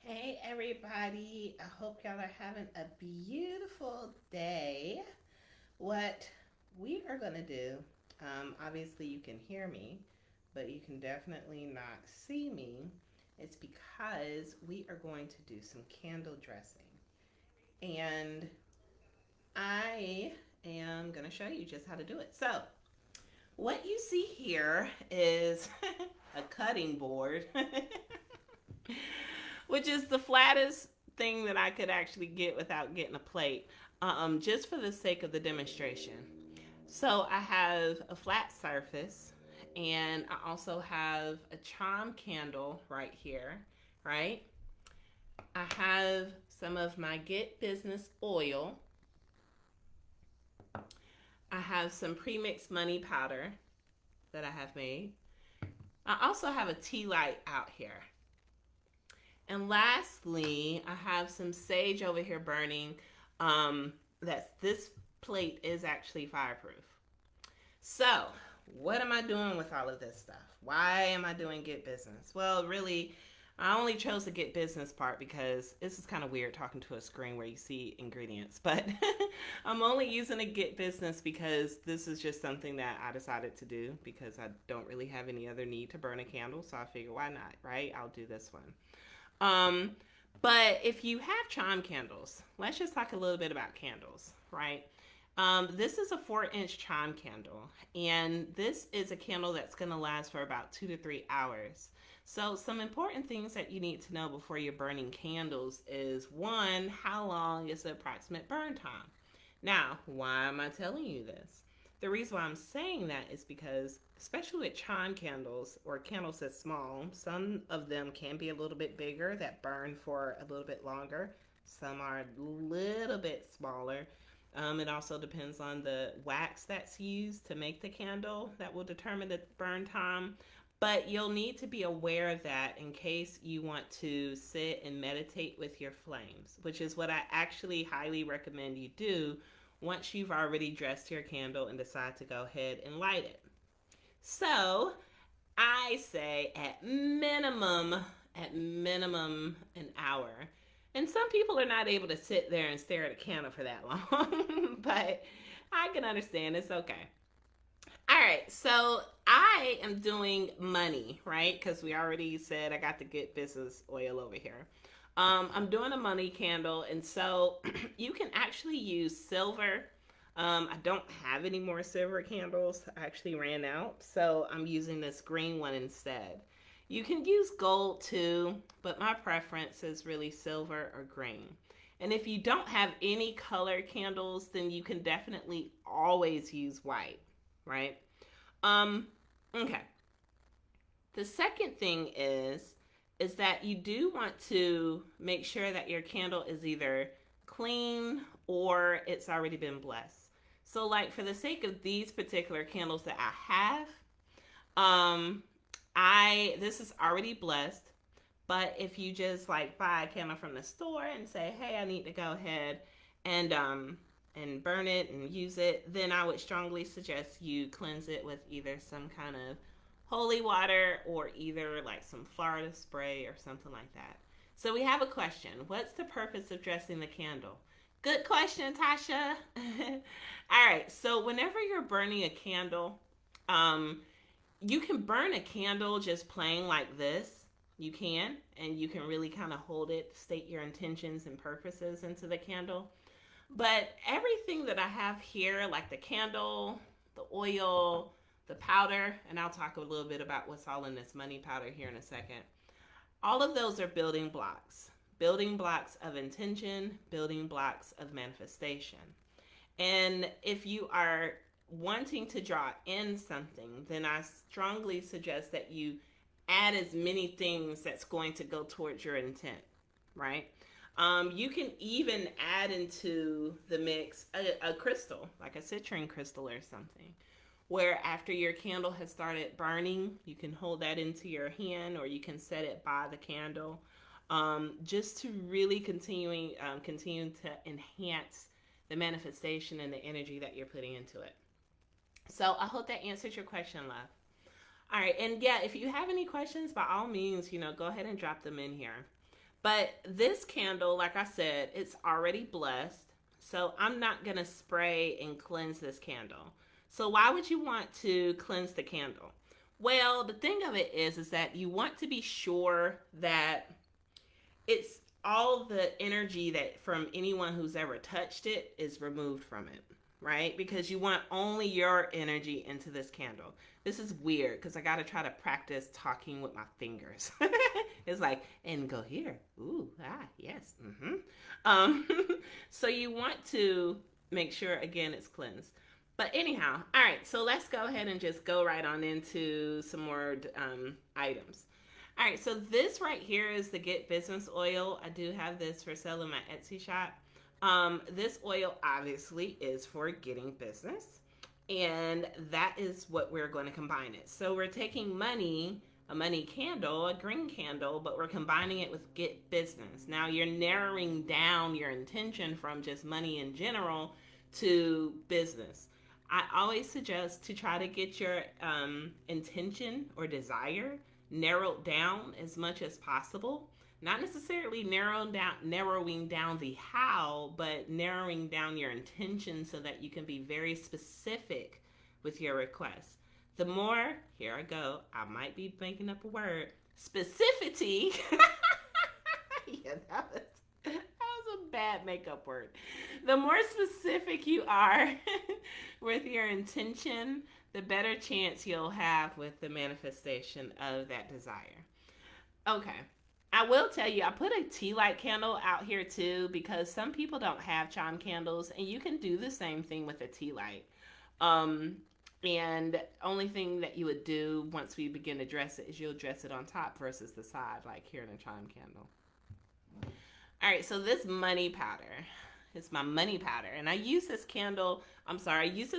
Hey everybody, I hope y'all are having a beautiful day. What we are going to do, obviously you can hear me, but you can definitely not see me. It's because we are going to do some candle dressing. And I am going to show you just how to do it. So, what you see here is a cutting board which is the flattest thing that I could actually get without getting a plate, just for the sake of the demonstration. So I have a flat surface, and I also have a charm candle right here, right? I have some of my Get Business oil. I have some premixed money powder that I have made. I also have a tea light out here. And lastly, I have some sage over here burning. That's this plate is actually fireproof. So, what am I doing with all of this stuff? Why am I doing Get Business? Well, really, I only chose the Get Business part because this is kind of weird talking to a screen where you see ingredients. But I'm only using a Get Business because this is just something that I decided to do because I don't really have any other need to burn a candle. So I figure, why not, right? I'll do this one. Um, but if you have chime candles, let's just talk a little bit about candles, right? This is a 4-inch chime candle, and this is a candle that's going to last for about 2 to 3 hours. So, some important things that you need to know before you're burning candles is one, how long is the approximate burn time? Now, why am I telling you this? The reason why I'm saying that is because, especially with chime candles or candles that's small, some of them can be a little bit bigger that burn for a little bit longer. Some are a little bit smaller. It also depends on the wax that's used to make the candle that will determine the burn time. But you'll need to be aware of that in case you want to sit and meditate with your flames, which is what I actually highly recommend you do once you've already dressed your candle and decide to go ahead and light it. So I say at minimum an hour. And some people are not able to sit there and stare at a candle for that long, but I can understand. It's okay. All right, so I am doing money, right? Because we already said I got the Get Business oil over here. I'm doing a money candle, and so you can actually use silver. I don't have any more silver candles. I actually ran out, so I'm using this green one instead. You can use gold too, but my preference is really silver or green. And if you don't have any color candles, then you can definitely always use white, right? Um, okay. The second thing is that you do want to make sure that your candle is either clean or it's already been blessed. So like for the sake of these particular candles that I have, I this is already blessed, but if you just like buy a candle from the store and say, "Hey, I need to go ahead and burn it and use it," then I would strongly suggest you cleanse it with either some kind of holy water or either like some Florida spray or something like that. So we have a question. What's the purpose of dressing the candle? Good question, Tasha. All right. So whenever you're burning a candle, um, you can burn a candle just plain like this. You can, and you can really kind of hold it, state your intentions and purposes into the candle. But everything that I have here, like the candle, the oil, the powder, and I'll talk a little bit about what's all in this money powder here in a second. All of those are building blocks of intention, building blocks of manifestation. And if you are wanting to draw in something, then I strongly suggest that you add as many things that's going to go towards your intent, right? You can even add into the mix a crystal, like a citrine crystal or something, where after your candle has started burning, you can hold that into your hand or you can set it by the candle, just to really continue to enhance the manifestation and the energy that you're putting into it. So I hope that answers your question, love. All right, and yeah, if you have any questions, by all means, go ahead and drop them in here. But this candle, like I said, it's already blessed. So I'm not going to spray and cleanse this candle. So why would you want to cleanse the candle? Well, the thing of it is that you want to be sure that it's all the energy that from anyone who's ever touched it is removed from it, right? Because you want only your energy into this candle. This is weird because I got to try to practice talking with my fingers. It's like, and go here. Ooh, yes. Um, so you want to make sure, again, it's cleansed. But anyhow, all right, so let's go ahead and just go right on into some more items. All right, so this right here is the Get Business oil. I do have this for sale in my Etsy shop. This oil obviously is for getting business, and that is what we're going to combine it. So we're taking money, a money candle, a green candle, but we're combining it with Get Business. Now you're narrowing down your intention from just money in general to business. I always suggest to try to get your intention or desire narrowed down as much as possible. Not necessarily narrowing down the how, but narrowing down your intention so that you can be very specific with your request. The more, here I go, I might be making up a word, specificity. Yeah, that was a bad makeup word. The more specific you are with your intention, the better chance you'll have with the manifestation of that desire. Okay. I will tell you, I put a tea light candle out here too because some people don't have chime candles, and you can do the same thing with a tea light. And only thing that you would do once we begin to dress it is you'll dress it on top versus the side, like here in a chime candle. All right, so this money powder is my money powder, and I use this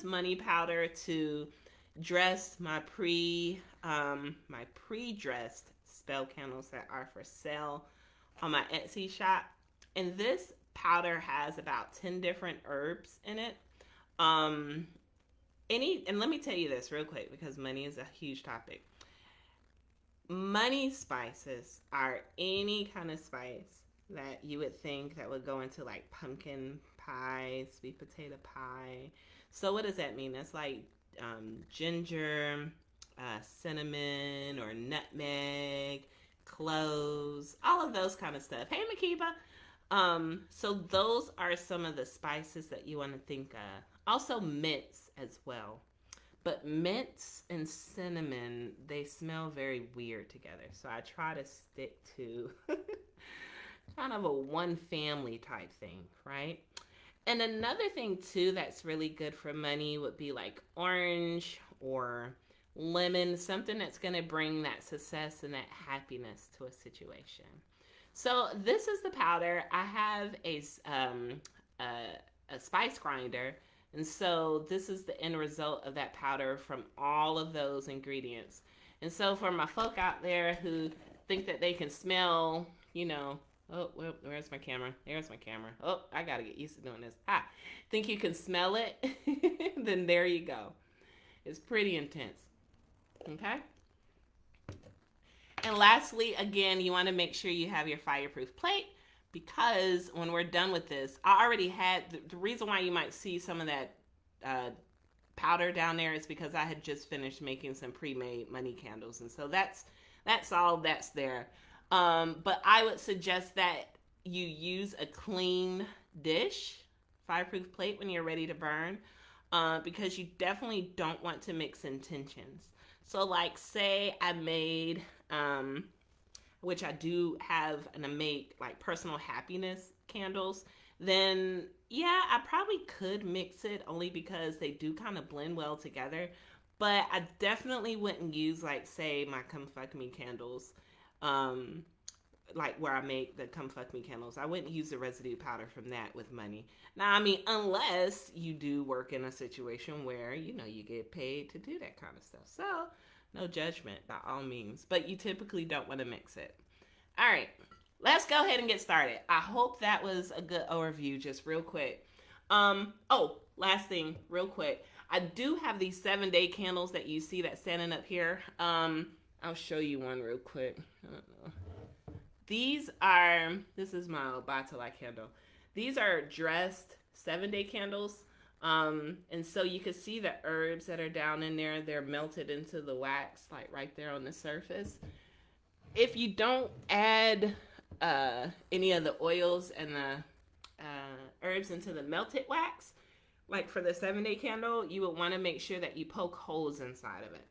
money powder to dress my pre-dressed spell candles that are for sale on my Etsy shop. And this powder has about 10 different herbs in it. And let me tell you this real quick because money is a huge topic. Money spices are any kind of spice that you would think that would go into like pumpkin pie, sweet potato pie. So what does that mean? That's like ginger, cinnamon or nutmeg, cloves, all of those kind of stuff. Hey, Makiba. So those are some of the spices that you want to think of. Also mints as well. But mints and cinnamon, they smell very weird together. So I try to stick to kind of a one family type thing, right? And another thing too that's really good for money would be like orange or lemon, something that's going to bring that success and that happiness to a situation. So this is the powder. I have a spice grinder, and so this is the end result of that powder from all of those ingredients. And so for my folk out there who think that they can smell, oh, well, where's my camera? There's my camera. Oh, I got to get used to doing this. Think you can smell it? Then there you go. It's pretty intense. Okay? And lastly, again, you want to make sure you have your fireproof plate because when we're done with this, I already had, the reason why you might see some of that powder down there is because I had just finished making some pre-made money candles. And so that's all that's there. But I would suggest that you use a clean dish, fireproof plate when you're ready to burn, because you definitely don't want to mix intentions. So like say I made, which I do have, and I make like personal happiness candles, then yeah, I probably could mix it only because they do kind of blend well together. But I definitely wouldn't use like say my Come Fuck Me candles, like where I make the Come Fuck Me candles. I wouldn't use the residue powder from that with money. Now, I mean, unless you do work in a situation where, you get paid to do that kind of stuff. So, no judgment by all means. But you typically don't want to mix it. All right, let's go ahead and get started. I hope that was a good overview, just real quick. Last thing, real quick. I do have these 7-day candles that you see that's standing up here. I'll show you one real quick. I don't know. This is my Batala candle. These are dressed 7-day candles. And so you can see the herbs that are down in there. They're melted into the wax, like right there on the surface. If you don't add any of the oils and the herbs into the melted wax, like for the 7-day candle, you would want to make sure that you poke holes inside of it.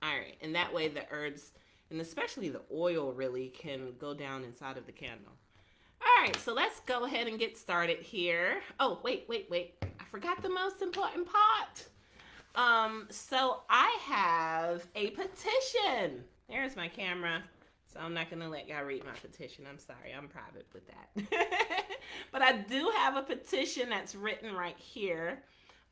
All right, and that way the herbs and especially the oil really can go down inside of the candle. All right, so let's go ahead and get started here. Oh, wait. I forgot the most important part. So I have a petition. There's my camera. So I'm not going to let y'all read my petition. I'm sorry. I'm private with that. But I do have a petition that's written right here.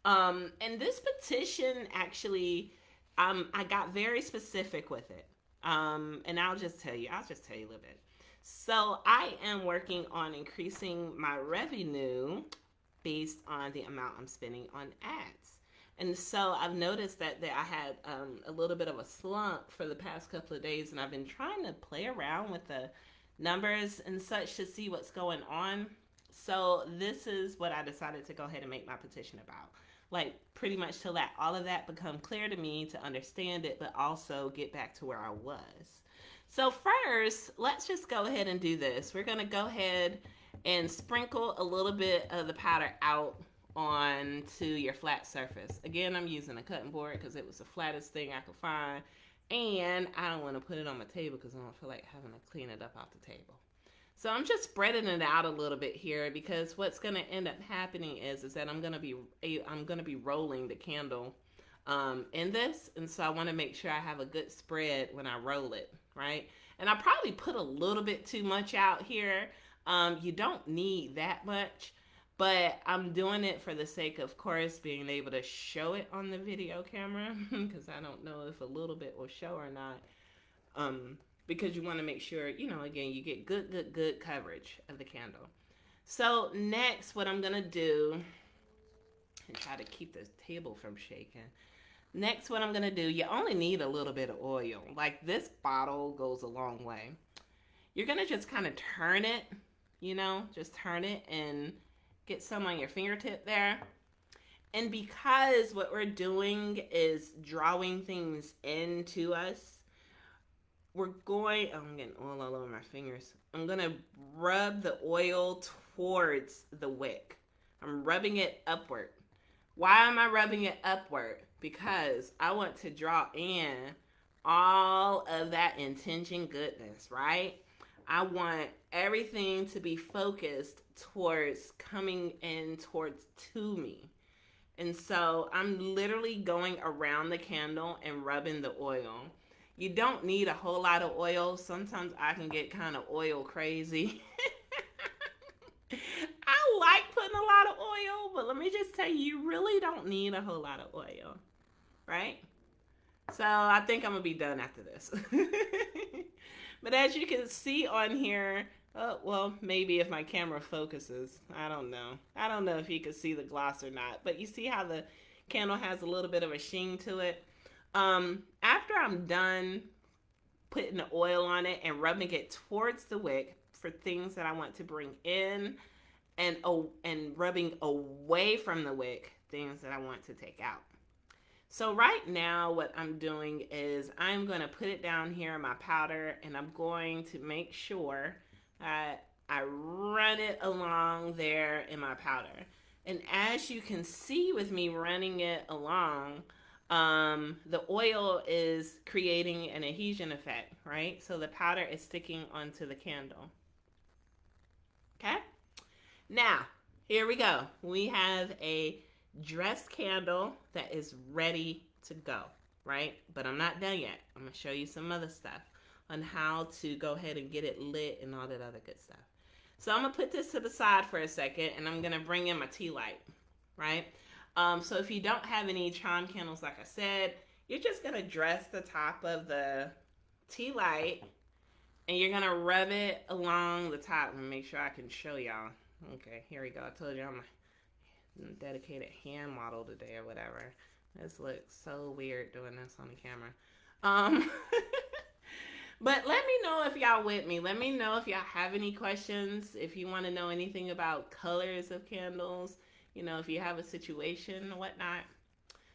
And this petition actually, I got very specific with it. And I'll just tell you a little bit. So I am working on increasing my revenue based on the amount I'm spending on ads. And so I've noticed that I had a little bit of a slump for the past couple of days, and I've been trying to play around with the numbers and such to see what's going on. So this is what I decided to go ahead and make my petition about. Like pretty much to let all of that become clear to me, to understand it, but also get back to where I was. So first, let's just go ahead and do this. We're going to go ahead and sprinkle a little bit of the powder out onto your flat surface. Again, I'm using a cutting board because it was the flattest thing I could find. And I don't want to put it on my table because I don't feel like having to clean it up off the table. So I'm just spreading it out a little bit here because what's going to end up happening is that I'm going to be rolling the candle in this, and so I want to make sure I have a good spread when I roll it, right? And I probably put a little bit too much out here. You don't need that much, but I'm doing it for the sake of course being able to show it on the video camera because I don't know if a little bit will show or not. Because you want to make sure, again, you get good coverage of the candle. So next, what I'm going to do, and try to keep the table from shaking. Next, what I'm going to do, you only need a little bit of oil. Like this bottle goes a long way. You're going to just kind of turn it, just turn it and get some on your fingertip there. And because what we're doing is drawing things into us, I'm getting oil all over my fingers. I'm going to rub the oil towards the wick. I'm rubbing it upward. Why am I rubbing it upward? Because I want to draw in all of that intention goodness, right? I want everything to be focused towards coming in towards to me. And so I'm literally going around the candle and rubbing the oil. You don't need a whole lot of oil. Sometimes I can get kind of oil crazy. I like putting a lot of oil, but let me just tell you, you really don't need a whole lot of oil, right? So I think I'm going to be done after this. But as you can see on here, well, maybe if my camera focuses, I don't know. I don't know if you can see the gloss or not, but you see how the candle has a little bit of a sheen to it. After I'm done putting the oil on it and rubbing it towards the wick for things that I want to bring in and rubbing away from the wick things that I want to take out. So right now what I'm doing is I'm going to put it down here in my powder, and I'm going to make sure that I run it along there in my powder. And as you can see with me running it along, the oil is creating an adhesion effect, right? So the powder is sticking onto the candle. Okay? Now, here we go. We have a dressed candle that is ready to go, right? But I'm not done yet. I'm going to show you some other stuff on how to go ahead and get it lit and all that other good stuff. So I'm going to put this to the side for a second, and I'm going to bring in my tea light, right? So if you don't have any charm candles, like I said, you're just going to dress the top of the tea light, and you're going to rub it along the top. And make sure I can show y'all. Okay, here we go. I told you I'm a dedicated hand model today or whatever. This looks so weird doing this on the camera. But let me know if y'all with me. Let me know if y'all have any questions. If you want to know anything about colors of candles, if you have a situation or whatnot.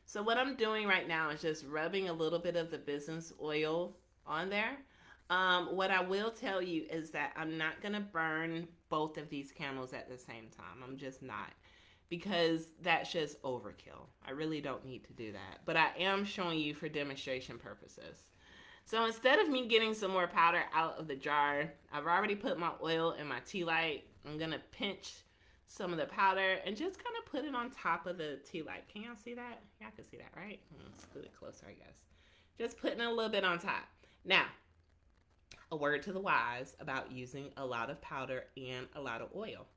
So what I'm doing right now is just rubbing a little bit of the business oil on there. What I will tell you is that I'm not going to burn both of these candles at the same time. I'm just not. Because that's just overkill. I really don't need to do that. But I am showing you for demonstration purposes. So instead of me getting some more powder out of the jar, I've already put my oil in my tea light. I'm going to pinch some of the powder and just kind of put it on top of the tea light. Can y'all see that? Y'all can see that, right? Let's put it closer, I guess. Just putting a little bit on top. Now, a word to the wise about using a lot of powder and a lot of oil.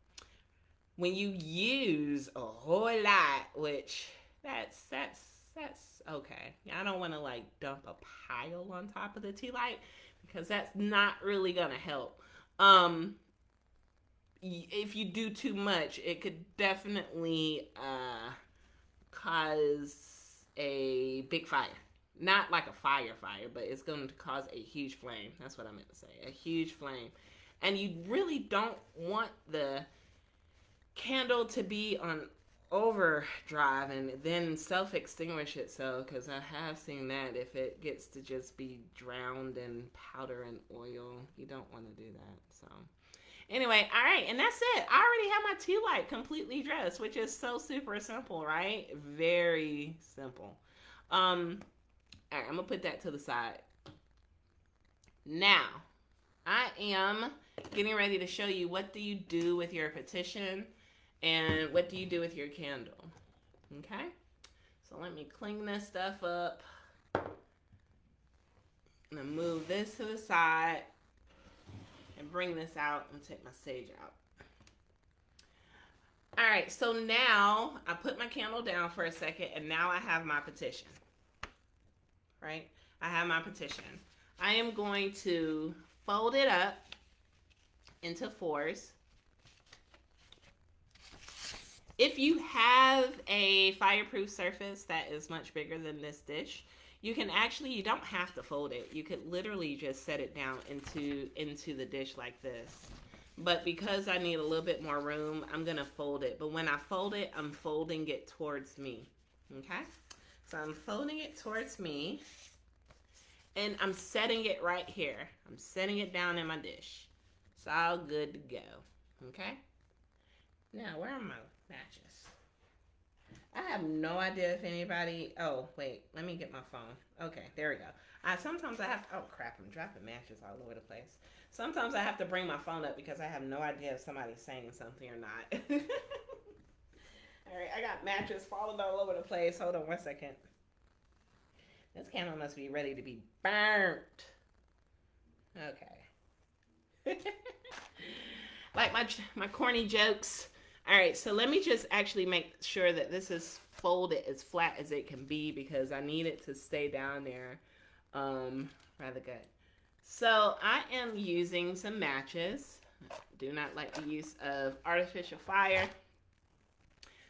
When you use a whole lot, which that's okay. I don't want to like dump a pile on top of the tea light because that's not really gonna help. If you do too much, it could definitely cause a big fire. Not like a fire, but it's going to cause a huge flame. That's what I meant to say. A huge flame. And you really don't want the candle to be on overdrive and then self-extinguish itself, because I have seen that. If it gets to just be drowned in powder and oil, you don't want to do that. So anyway, all right, and that's it. I already have my tea light completely dressed, which is so super simple, right? Very simple. All right, I'm gonna put that to the side. Now, I am getting ready to show you what do you do with your petition and what do you do with your candle. Okay? So let me clean this stuff up. I'm gonna move this to the side and bring this out and take my sage out. All right, so now I put my candle down for a second and now I have my petition. Right? I have my petition. I am going to fold it up into fours. If you have a fireproof surface that is much bigger than this dish, you don't have to fold it. You could literally just set it down into the dish like this. But because I need a little bit more room, I'm going to fold it. But when I fold it, I'm folding it towards me. Okay? So I'm folding it towards me. And I'm setting it right here. I'm setting it down in my dish. It's all good to go. Okay? Now, where are my matches? I have no idea if anybody... Oh, wait. Let me get my phone. Okay, there we go. Sometimes I have... Oh, crap. I'm dropping matches all over the place. Sometimes I have to bring my phone up because I have no idea if somebody's saying something or not. All right, I got matches falling all over the place. Hold on one second. This candle must be ready to be burnt. Okay. Like my corny jokes. All right, so let me just actually make sure that this is folded as flat as it can be because I need it to stay down there rather good. So I am using some matches. Do not like the use of artificial fire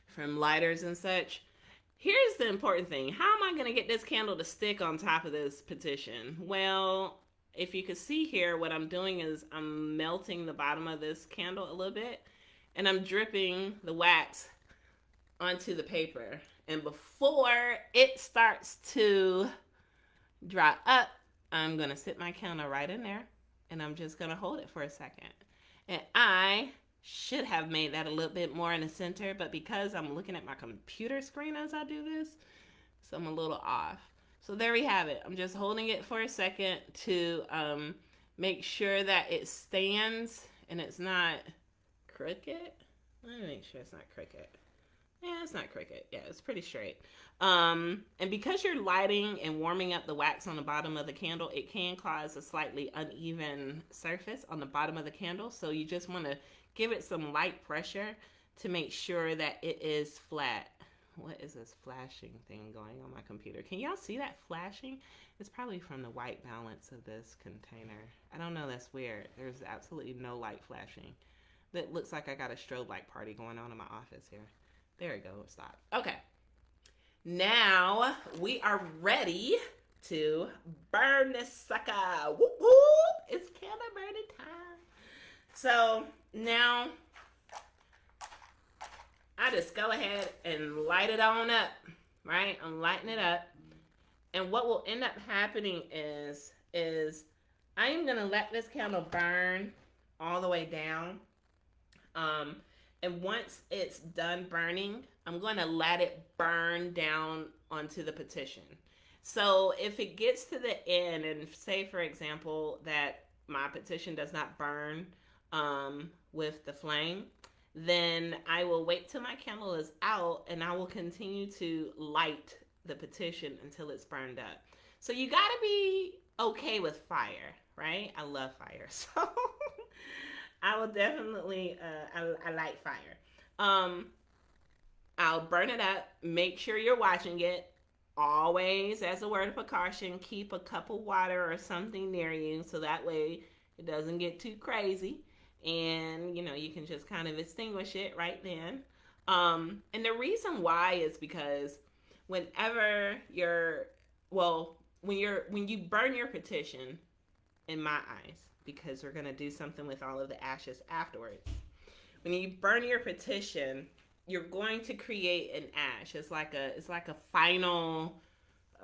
from lighters and such. Here's the important thing. How am I going to get this candle to stick on top of this petition? Well, if you can see here, what I'm doing is I'm melting the bottom of this candle a little bit, and I'm dripping the wax onto the paper. And before it starts to dry up, I'm going to sit my candle right in there, and I'm just going to hold it for a second. And I should have made that a little bit more in the center, but because I'm looking at my computer screen as I do this, so I'm a little off. So there we have it. I'm just holding it for a second to make sure that it stands and it's not crooked. Let me make sure it's not crooked. Yeah, it's not crooked. Yeah, it's pretty straight. And because you're lighting and warming up the wax on the bottom of the candle, it can cause a slightly uneven surface on the bottom of the candle. So you just want to give it some light pressure to make sure that it is flat. What is this flashing thing going on my computer? Can y'all see that flashing? It's probably from the white balance of this container. I don't know, that's weird. There's absolutely no light flashing. That looks like I got a strobe light party going on in my office here. There we go, stop. Okay. Now we are ready to burn this sucker. Whoop whoop! It's candle burning time. So now I just go ahead and light it on up, right? I'm lighting it up. And what will end up happening is I'm gonna let this candle burn all the way down. And once it's done burning, I'm going to let it burn down onto the petition. So if it gets to the end, and say, for example, that my petition does not burn with the flame, then I will wait till my candle is out and I will continue to light the petition until it's burned up. So you got to be okay with fire, right? I love fire. So I will definitely, I like fire. I'll burn it up. Make sure you're watching it. Always, as a word of precaution, keep a cup of water or something near you so that way it doesn't get too crazy. And, you can just kind of extinguish it right then. And the reason why is because whenever when you burn your petition, in my eyes, because we're going to do something with all of the ashes afterwards. When you burn your petition, you're going to create an ash. It's like a final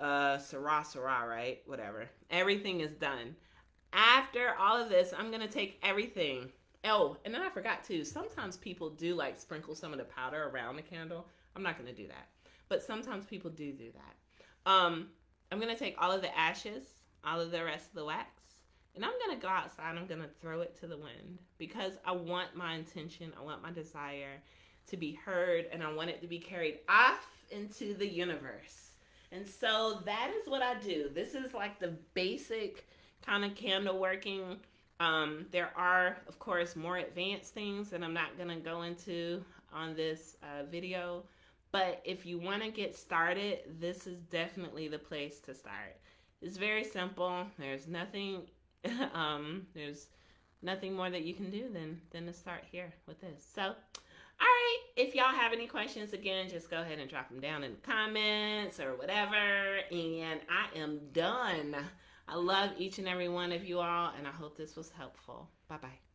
Sarah, right? Whatever. Everything is done. After all of this, I'm going to take everything. Oh, and then I forgot too. Sometimes people do like sprinkle some of the powder around the candle. I'm not going to do that. But sometimes people do that. I'm going to take all of the ashes, all of the rest of the wax, and I'm going to go outside. I'm going to throw it to the wind because I want my intention, I want my desire to be heard, and I want it to be carried off into the universe. And so that is what I do. This is like the basic kind of candle working. There are, of course, more advanced things that I'm not going to go into on this video. But if you want to get started, this is definitely the place to start. It's very simple. There's nothing more that you can do than to start here with this. So, all right, if y'all have any questions, again, just go ahead and drop them down in the comments or whatever. And I am done. I love each and every one of you all, and I hope this was helpful. Bye-bye.